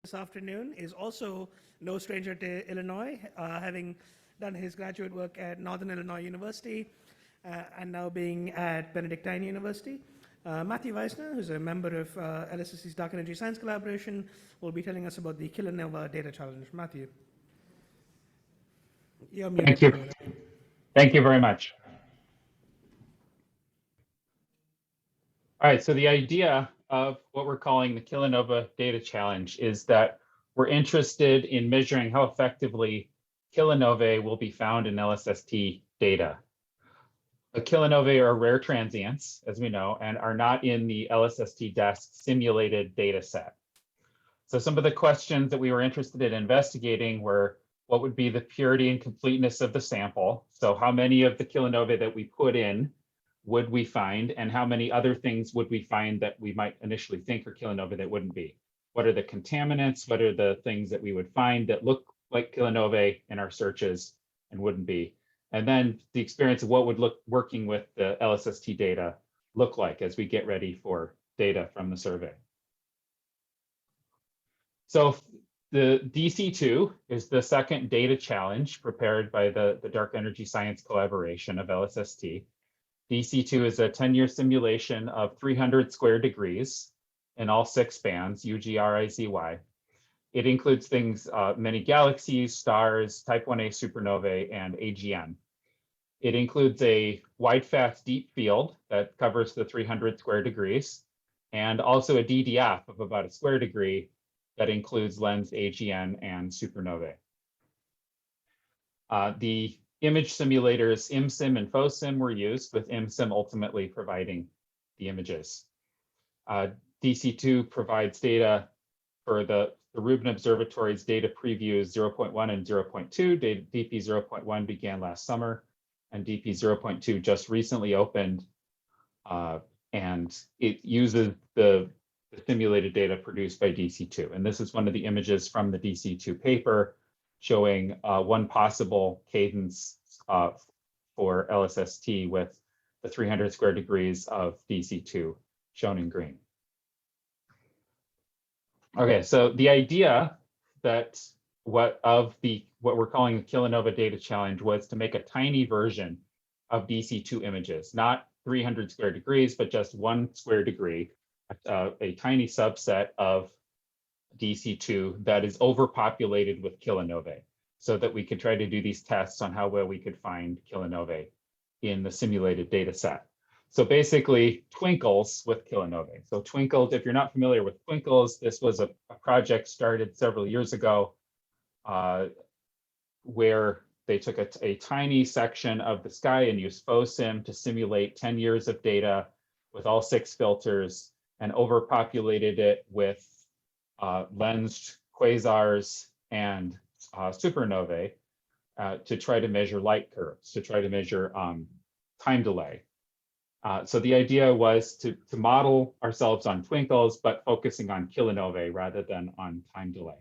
This afternoon is also no stranger to Illinois, having done his graduate work at Northern Illinois University and now being at Benedictine University. Matthew Weisner, who's a member of LSST's Dark Energy Science Collaboration, will be telling us about the Kilonova Data Challenge. Matthew. You're muted. Thank you. Thank you very much. All right, so the idea of what we're calling the Kilonova Data Challenge is that we're interested in measuring how effectively kilonovae will be found in LSST data. The kilonovae are rare transients, as we know, and are not in the LSST desk simulated data set. So some of the questions that we were interested in investigating were, what would be the purity and completeness of the sample? So how many of the kilonovae that we put in would we find, and how many other things would we find that we might initially think are kilonovae that wouldn't be? What are the contaminants? What are the things that we would find that look like kilonovae in our searches and wouldn't be? And then the experience of what would working with the LSST data look like as we get ready for data from the survey. So the DC2 is the second data challenge prepared by the Dark Energy Science Collaboration of LSST. DC2 is a 10-year simulation of 300 square degrees in all 6 bands, UGRIZY. It includes things, many galaxies, stars, type 1a supernovae, and AGN. It includes a wide-fast deep field that covers the 300 square degrees, and also a DDF of about a square degree that includes lensed AGN and supernovae. The image simulators IMSIM and FOSIM were used, with IMSIM ultimately providing the images. DC2 provides data for the Rubin Observatory's data previews 0.1 and 0.2. DP 0.1 began last summer, and DP 0.2 just recently opened, and it uses the simulated data produced by DC2. And this is one of the images from the DC2 paper showing one possible cadence for LSST with the 300 square degrees of DC2 shown in green. Okay, so the idea that what we're calling the Kilonova Data Challenge was to make a tiny version of DC2 images, not 300 square degrees, but just 1 square degree, a tiny subset of DC2 that is overpopulated with kilonovae, so that we could try to do these tests on how well we could find kilonovae in the simulated data set. So basically twinkles with kilonovae. So twinkles, if you're not familiar with twinkles, this was a project started several years ago where they took a tiny section of the sky and used FOSIM to simulate 10 years of data with all 6 filters and overpopulated it with lensed quasars and supernovae to try to measure light curves, to try to measure time delay. So the idea was to model ourselves on twinkles, but focusing on kilonovae rather than on time delay.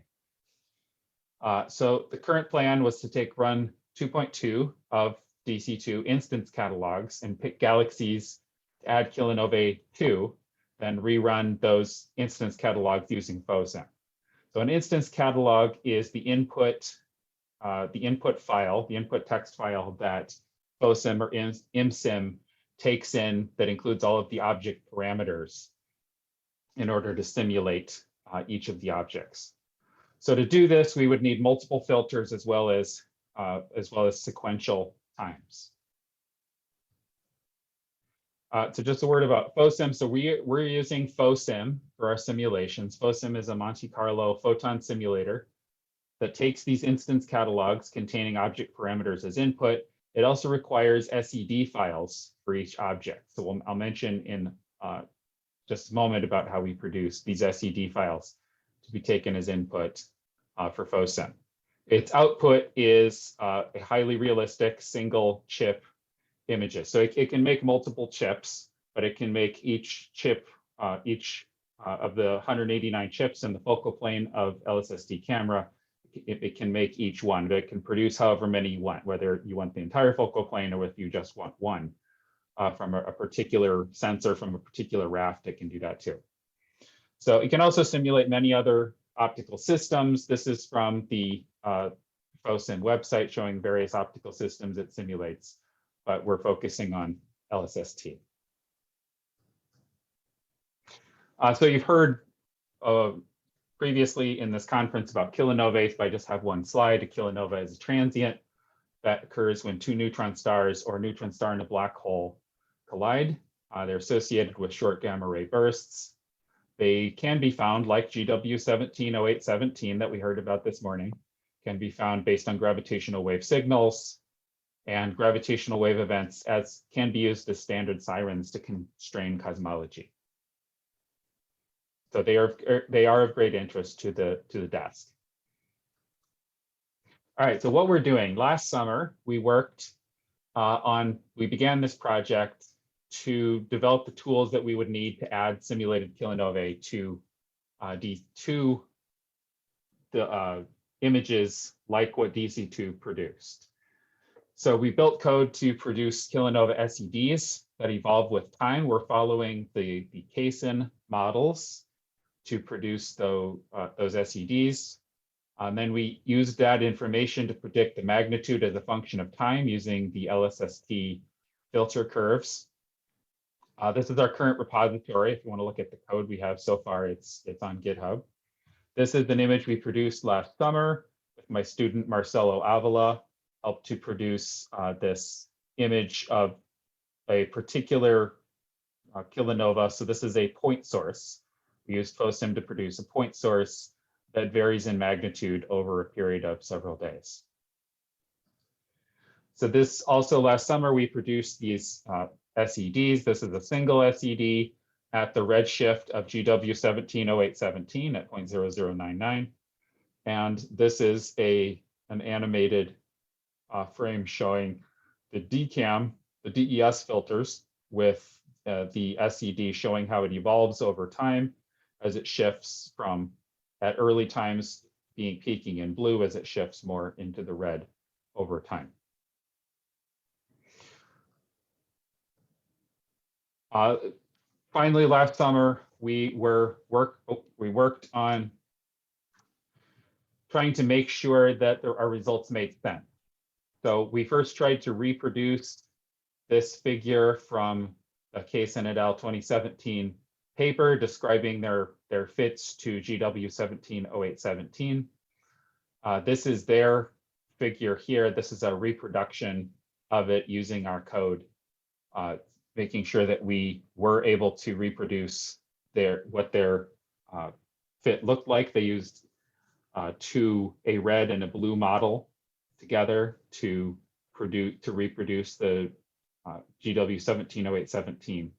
So the current plan was to take run 2.2 of DC2 instance catalogs and pick galaxies to add kilonovae to, then rerun those instance catalogs using FOSIM. So an instance catalog is the input file, the input text file that FOSIM or IMSIM takes in that includes all of the object parameters in order to simulate each of the objects. So to do this, we would need multiple filters as well as sequential times. So just a word about FOSIM. So we're using FOSIM for our simulations. FOSIM is a Monte Carlo photon simulator that takes these instance catalogs containing object parameters as input. It also requires SED files for each object. So I'll mention in just a moment about how we produce these SED files to be taken as input for FOSIM. Its output is a highly realistic single chip images. So it can make multiple chips, but it can make each chip, of the 189 chips in the focal plane of LSST camera, it can make each one, but it can produce however many you want, whether you want the entire focal plane or if you just want one from a particular sensor from a particular raft, it can do that too. So it can also simulate many other optical systems. This is from the FOSIN website showing various optical systems it simulates, but we're focusing on LSST. So you've heard previously in this conference about kilonovae, so I just have one slide. A kilonova is a transient that occurs when two neutron stars or a neutron star and a black hole collide. They're associated with short gamma ray bursts. They can be found, like GW 170817 that we heard about this morning, can be found based on gravitational wave signals, and gravitational wave events as can be used as standard sirens to constrain cosmology. So they are of great interest to the desk. All right, so what we're doing last summer, we began this project to develop the tools that we would need to add simulated kilonovae to the images like what DC2 produced. So we built code to produce kilonova SEDs that evolve with time. We're following the Kaysen models to produce those SEDs. And then we used that information to predict the magnitude as a function of time using the LSST filter curves. This is our current repository. If you want to look at the code we have so far, it's on GitHub. This is an image we produced last summer with my student Marcelo Avila, helped to produce this image of a particular kilonova. So this is a point source. We used FOSIM to produce a point source that varies in magnitude over a period of several days. So this also last summer, we produced these SEDs. This is a single SED at the redshift of GW 170817 at 0.0099. And this is an animated frame showing the DCAM, the DES filters with the SED showing how it evolves over time as it shifts from at early times being peaking in blue as it shifts more into the red over time. Finally, last summer, we worked on trying to make sure that our results made sense. So we first tried to reproduce this figure from the Kaysen et al. 2017 paper describing their fits to GW 170817. This is their figure here. This is a reproduction of it using our code, making sure that we were able to reproduce what their fit looked like. They used a red and a blue model together to reproduce the GW 170817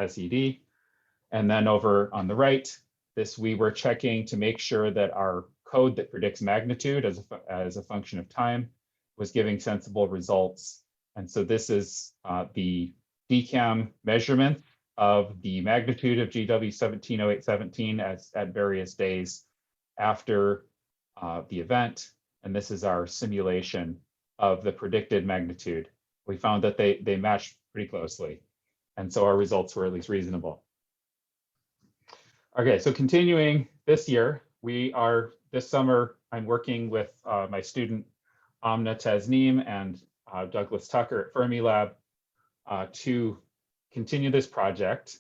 SED. And then over on the right, we were checking to make sure that our code that predicts magnitude as a function of time was giving sensible results. And so this is the DCAM measurement of the magnitude of GW 170817 at various days after the event. And this is our simulation of the predicted magnitude. We found that they matched pretty closely. And so our results were at least reasonable. Okay, so continuing this year, this summer, I'm working with my student Amna Tasneem and Douglas Tucker at Fermilab to continue this project.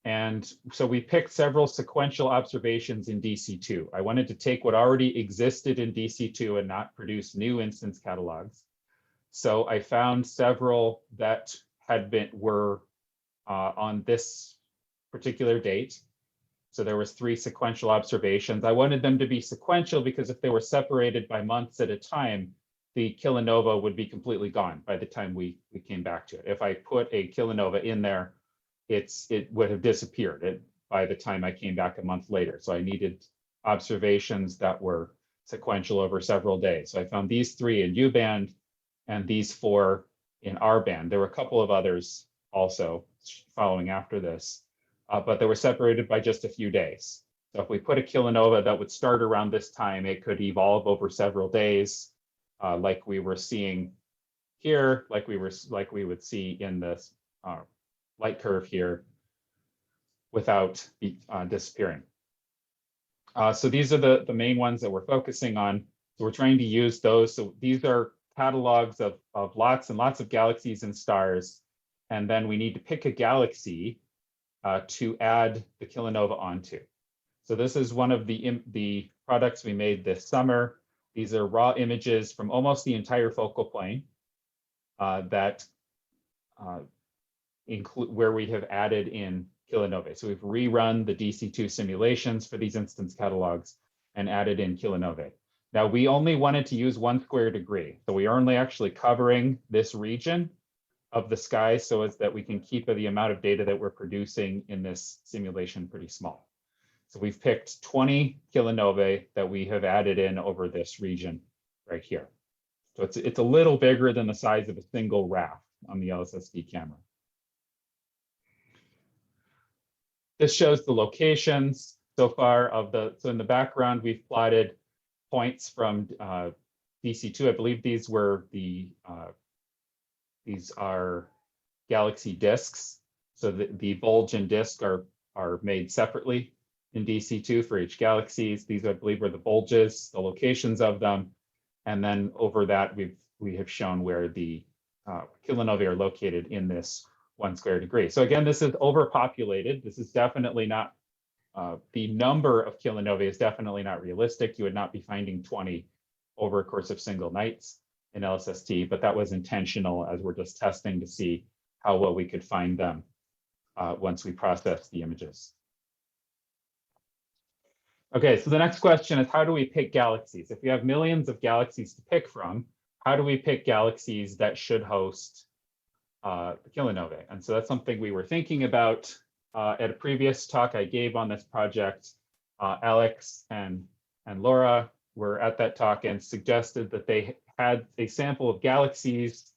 And so we picked several sequential observations in DC2. I wanted to take what already existed in DC2 and not produce new instance catalogs. So I found several that were on this particular date. So there was 3 sequential observations. I wanted them to be sequential because if they were separated by months at a time, the kilonova would be completely gone by the time we came back to it. If I put a kilonova in there, it would have disappeared by the time I came back a month later. So I needed observations that were sequential over several days. So I found these 3 in U band and these 4 in R band. There were a couple of others also following after this, but they were separated by just a few days. So if we put a kilonova that would start around this time, it could evolve over several days, like we were seeing here, like we would see in this light curve here, without disappearing. So these are the main ones that we're focusing on. So we're trying to use those. So these are catalogs of lots and lots of galaxies and stars. And then we need to pick a galaxy to add the kilonova onto. So this is one of the products we made this summer. These are raw images from almost the entire focal plane that include where we have added in kilonovae. So we've rerun the DC2 simulations for these instance catalogs and added in kilonovae. Now we only wanted to use 1 square degree. So we are only actually covering this region of the sky so as that we can keep the amount of data that we're producing in this simulation pretty small. So we've picked 20 kilonovae that we have added in over this region right here. So it's a little bigger than the size of a single RAF on the LSST camera. This shows the locations so far of so in the background, we've plotted points from DC2. I believe these were these are galaxy disks. So the bulge and disk are made separately in DC2 for each galaxies. These, I believe, are the bulges, the locations of them. And then over that, we have shown where the kilonovae are located in this 1 square degree. So again, this is overpopulated. This is definitely not, the number of kilonovae is definitely not realistic. You would not be finding 20 over a course of single nights in LSST, but that was intentional as we're just testing to see how well we could find them once we process the images. Okay, so the next question is, how do we pick galaxies? If we have millions of galaxies to pick from, how do we pick galaxies that should host the kilonovae? And so that's something we were thinking about at a previous talk I gave on this project. Alex and Laura were at that talk and suggested that they had a sample of galaxies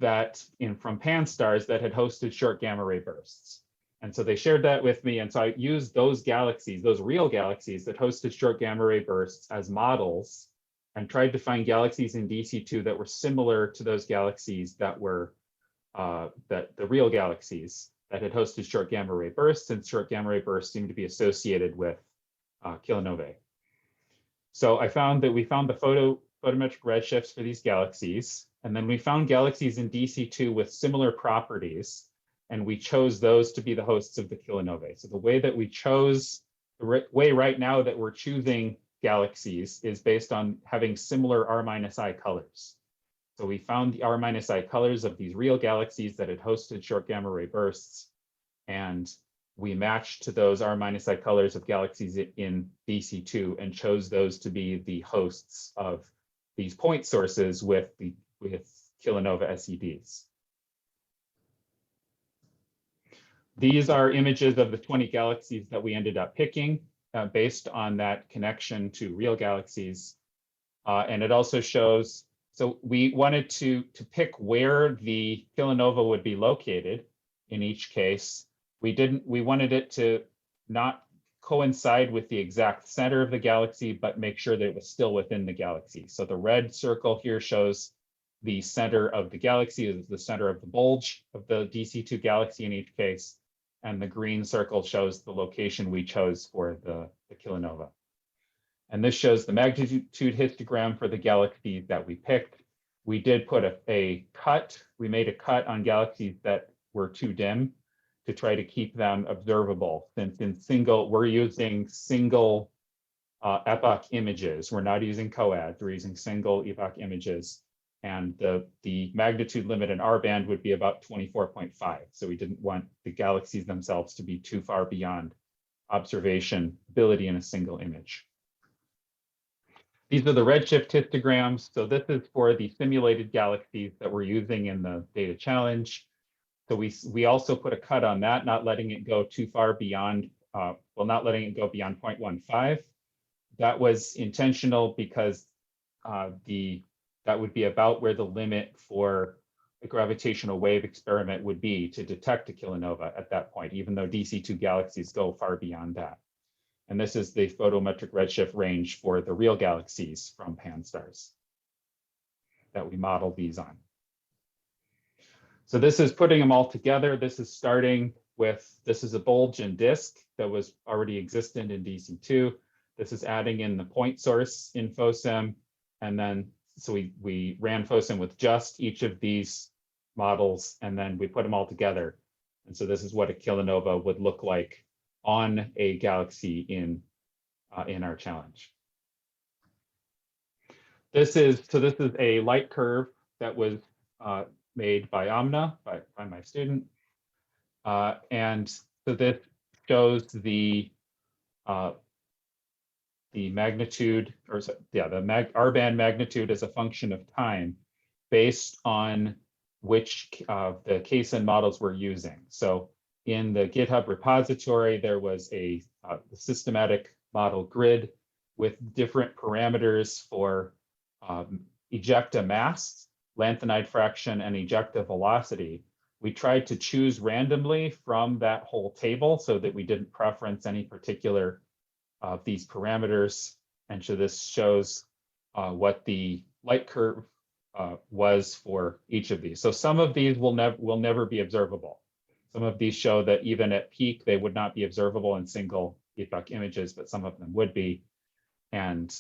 that from pan-stars that had hosted short gamma ray bursts. And so they shared that with me. And so I used those galaxies, those real galaxies that hosted short gamma ray bursts as models and tried to find galaxies in DC2 that were similar to those galaxies that were the real galaxies that had hosted short gamma ray bursts, and short gamma ray bursts seem to be associated with kilonovae. So I found that we found the photometric redshifts for these galaxies, and then we found galaxies in DC2 with similar properties, and we chose those to be the hosts of the kilonovae. So the way that we chose, the way right now that we're choosing galaxies is based on having similar R-I colors. So we found the R-I colors of these real galaxies that had hosted short gamma ray bursts, and we matched to those R-I colors of galaxies in DC2 and chose those to be the hosts of these point sources with kilonova SEDs. These are images of the 20 galaxies that we ended up picking based on that connection to real galaxies. And it also shows, so we wanted to pick where the kilonova would be located in each case. We wanted it to not coincide with the exact center of the galaxy, but make sure that it was still within the galaxy. So the red circle here shows the center of the galaxy, the center of the bulge of the DC2 galaxy in each case. And the green circle shows the location we chose for the kilonova. And this shows the magnitude histogram for the galaxies that we picked. We did put a cut. We made a cut on galaxies that were too dim to try to keep them observable. Since we're using single epoch images. We're not using coads, we're using single epoch images. And the magnitude limit in R band would be about 24.5. So we didn't want the galaxies themselves to be too far beyond observation ability in a single image. These are the redshift histograms. So this is for the simulated galaxies that we're using in the data challenge. So we also put a cut on that, not letting it go too far beyond, not letting it go beyond 0.15. That was intentional because that would be about where the limit for the gravitational wave experiment would be to detect a kilonova at that point, even though DC2 galaxies go far beyond that. And this is the photometric redshift range for the real galaxies from pan-stars that we model these on. So this is putting them all together. This is starting with, this is a bulge and disk that was already existent in DC2. This is adding in the point source in FOSIM. And then, so we ran FOSIM with just each of these models, and then we put them all together. And so this is what a kilonova would look like on a galaxy in our challenge. This is a light curve that was made by Amna, by my student. And so this shows the magnitude, or yeah, the R-band magnitude as a function of time based on which the KSIN models we're using. So in the GitHub repository, there was a systematic model grid with different parameters for ejecta mass, lanthanide fraction, and ejecta velocity. We tried to choose randomly from that whole table so that we didn't preference any particular of these parameters. And so this shows what the light curve was for each of these. So some of these will never be observable. Some of these show that even at peak, they would not be observable in single epoch images, but some of them would be. And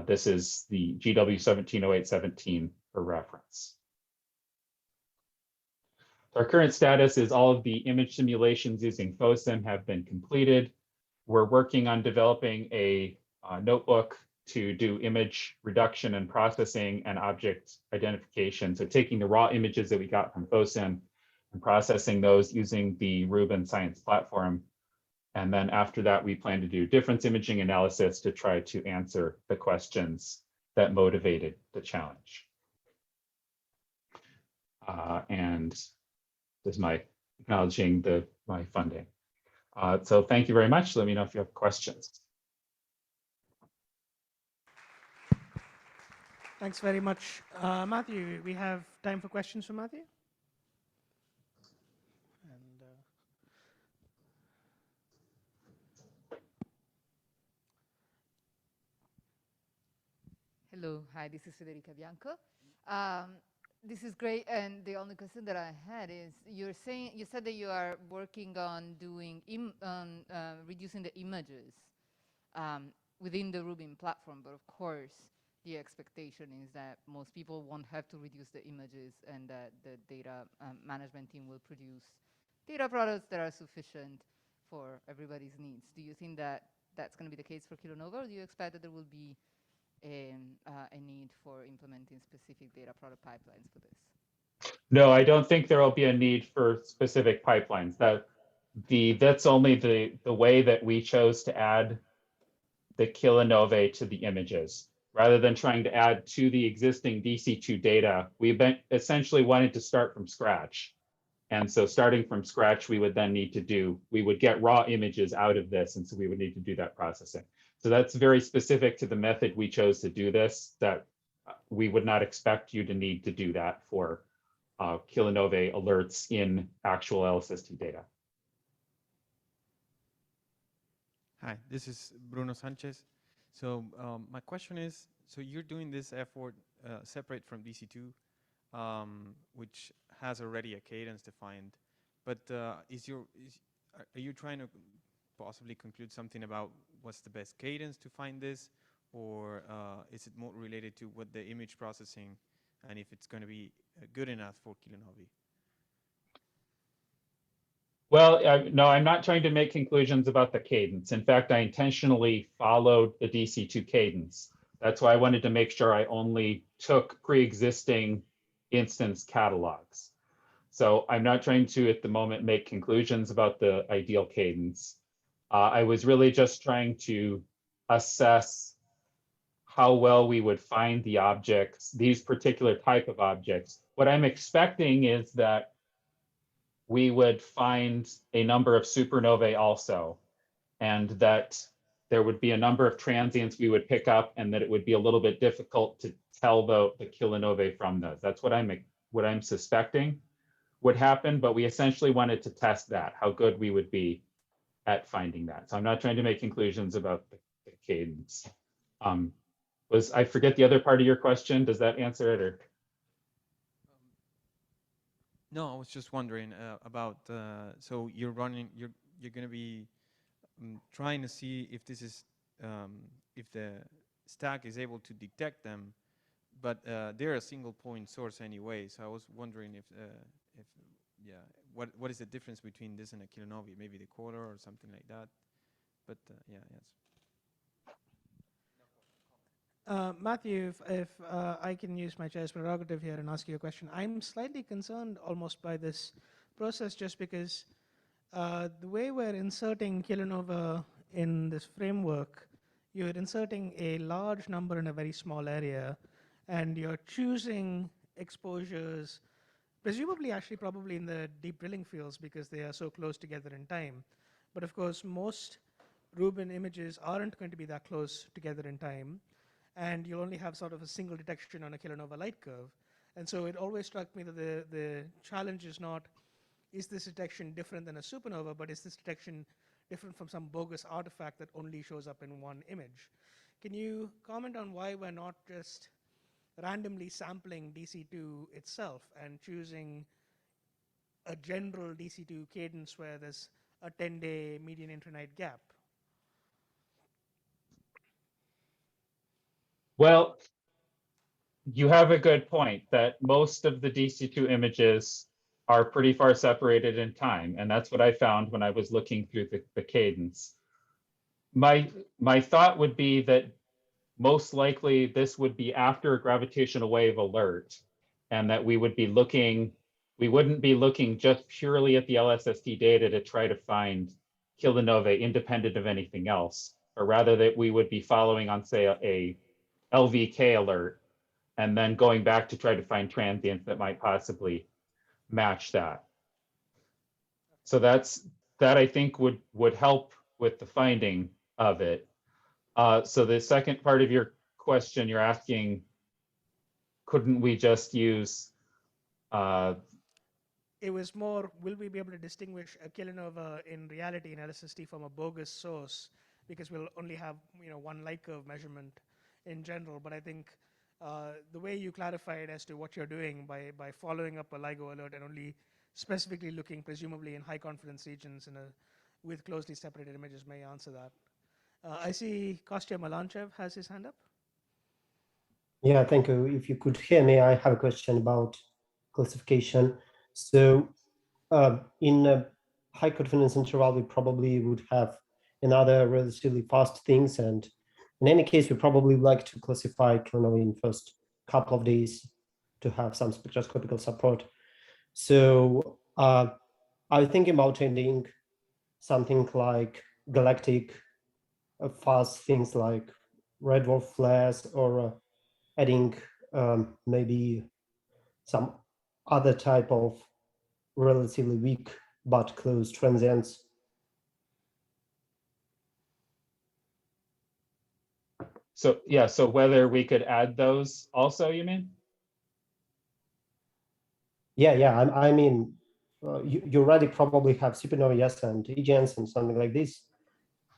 this is the GW 170817 for reference. Our current status is all of the image simulations using FOSIM have been completed. We're working on developing a notebook to do image reduction and processing and object identification. So taking the raw images that we got from FOSIM and processing those using the Rubin Science platform. And then after that, we plan to do difference imaging analysis to try to answer the questions that motivated the challenge. And this is my acknowledging my funding. So thank you very much. Let me know if you have questions. Thanks very much. Matthew, we have time for questions from Matthew. And, Hello, hi, this is Federica Bianco. This is great, and the only question that I had is you said that you are working on doing reducing the images within the Rubin platform, but of course the expectation is that most people won't have to reduce the images, and that the data management team will produce data products that are sufficient for everybody's needs. Do you think that that's going to be the case for Kilonova, or do you expect that there will be a need for implementing specific data product pipelines for this? No, I don't think there will be a need for specific pipelines. That's only the way that we chose to add the kilonovae to the images. Rather than trying to add to the existing DC2 data, we essentially wanted to start from scratch. And so starting from scratch, we would then need to we would get raw images out of this. And so we would need to do that processing. So that's very specific to the method we chose to do this, that we would not expect you to need to do that for kilonovae alerts in actual LSST data. Hi, this is Bruno Sanchez. So my question is, so you're doing this effort separate from DC2, which has already a cadence defined, but are you trying to possibly conclude something about what's the best cadence to find this, or is it more related to what the image processing and if it's going to be good enough for kilonovae? Well, no, I'm not trying to make conclusions about the cadence. In fact, I intentionally followed the DC2 cadence. That's why I wanted to make sure I only took pre-existing instance catalogs. So I'm not trying to, at the moment, make conclusions about the ideal cadence. I was really just trying to assess how well we would find the objects, these particular type of objects. What I'm expecting is that we would find a number of supernovae also, and that there would be a number of transients we would pick up, and that it would be a little bit difficult to tell the kilonovae from those. That's what I'm suspecting would happen, but we essentially wanted to test that, how good we would be at finding that. So I'm not trying to make conclusions about the cadence. I forget the other part of your question. Does that answer it, or? No, I was just wondering about, so you're going to be trying to see if this is if the stack is able to detect them, but they're a single point source anyway. So I was wondering if yeah, what is the difference between this and a kilonovae? Maybe the quarter or something like that. But yeah, yes. Matthew, if I can use my chair's prerogative here and ask you a question, I'm slightly concerned almost by this process just because the way we're inserting Kilonova in this framework, you're inserting a large number in a very small area, and you're choosing exposures, presumably actually probably in the deep drilling fields because they are so close together in time. But of course, most Rubin images aren't going to be that close together in time, and you'll only have sort of a single detection on a kilonova light curve. And so it always struck me that the challenge is not, is this detection different than a supernova, but is this detection different from some bogus artifact that only shows up in one image? Can you comment on why we're not just randomly sampling DC2 itself and choosing a general DC2 cadence where there's a 10-day median intranight gap? Well, you have a good point that most of the DC2 images are pretty far separated in time. And that's what I found when I was looking through the cadence. My thought would be that most likely this would be after a gravitational wave alert, and that we wouldn't be looking just purely at the LSST data to try to find kilonovae independent of anything else, but rather that we would be following on, say, a LVK alert, and then going back to try to find transients that might possibly match that. So that I think would help with the finding of it. So the second part of your question, you're asking, couldn't we just use? It was more, will we be able to distinguish a kilonova in reality in LSST from a bogus source, because we'll only have one light curve measurement in general. But I think the way you clarified as to what you're doing by following up a LIGO alert and only specifically looking presumably in high confidence regions with closely separated images may answer that. I see Kostya Malanchev has his hand up. Yeah, thank you. If you could hear me, I have a question about classification. So in a high confidence interval, we probably would have another relatively fast things. And in any case, we probably would like to classify kilonovae in first couple of days to have some spectroscopical support. So I think about adding something like galactic fast things like red dwarf flares, or adding maybe some other type of relatively weak but close transients. So yeah, so whether we could add those also, you mean? Yeah. I mean, you already probably have supernovae, yes, and AGNs and something like this.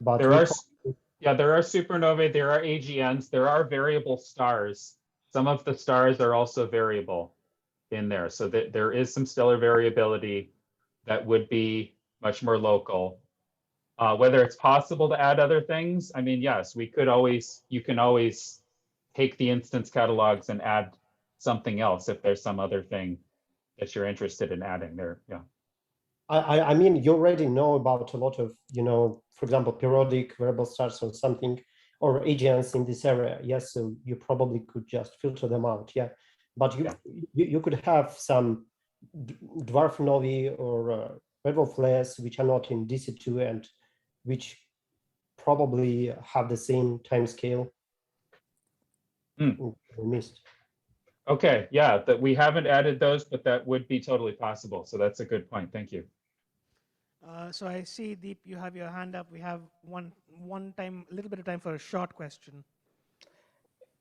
But there are supernovae, there are AGNs, there are variable stars. Some of the stars are also variable in there, so that there is some stellar variability that would be much more local. Whether it's possible to add other things, I mean, yes, you can always take the instance catalogs and add something else if there's some other thing that you're interested in adding there. Yeah. I mean, you already know about a lot of, for example, periodic variable stars or something, or AGNs in this area. Yes, so you probably could just filter them out. Yeah, but you could have some dwarf novae or red dwarf flares which are not in DC2 and which probably have the same time scale. Missed. Okay, yeah, that we haven't added those, but that would be totally possible. So that's a good point. Thank you. So I see, Deep, you have your hand up. We have a little bit of time for a short question.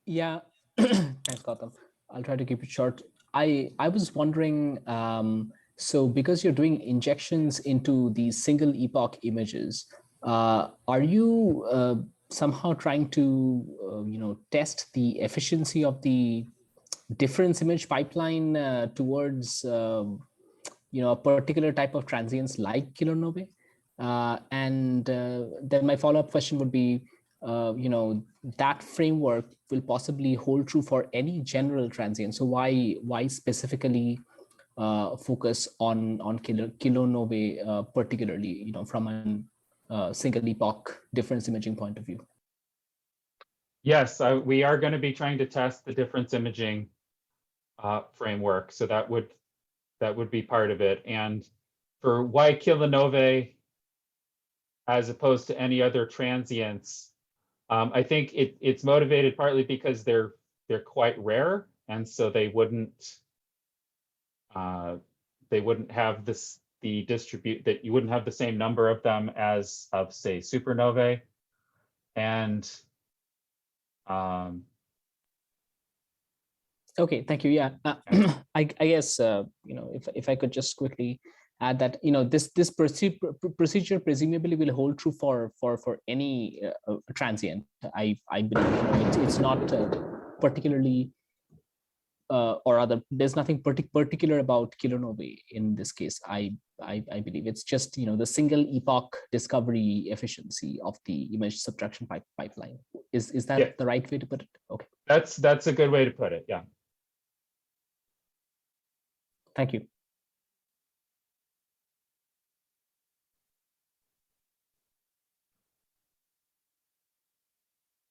Yeah, thanks, Gautam. I'll try to keep it short. I was wondering, so because you're doing injections into these single epoch images, are you somehow trying to test the efficiency of the difference image pipeline towards a particular type of transients like kilonovae? And then my follow-up question would be, that framework will possibly hold true for any general transient. So why specifically focus on kilonovae particularly, from a single epoch difference imaging point of view? Yes, we are going to be trying to test the difference imaging framework, so that would be part of it. And for why kilonovae as opposed to any other transients, I think it's motivated partly because they're quite rare, and so they wouldn't have the distribute that you wouldn't have the same number of them as of, say, supernovae. And okay, thank you. Yeah, I guess if I could just quickly add that this procedure presumably will hold true for any transient. I believe it's not particularly or rather there's nothing particular about kilonovae in this case. I believe it's just the single epoch discovery efficiency of the image subtraction pipeline. Is that the right way to put it? Okay, that's a good way to put it. Yeah. Thank you.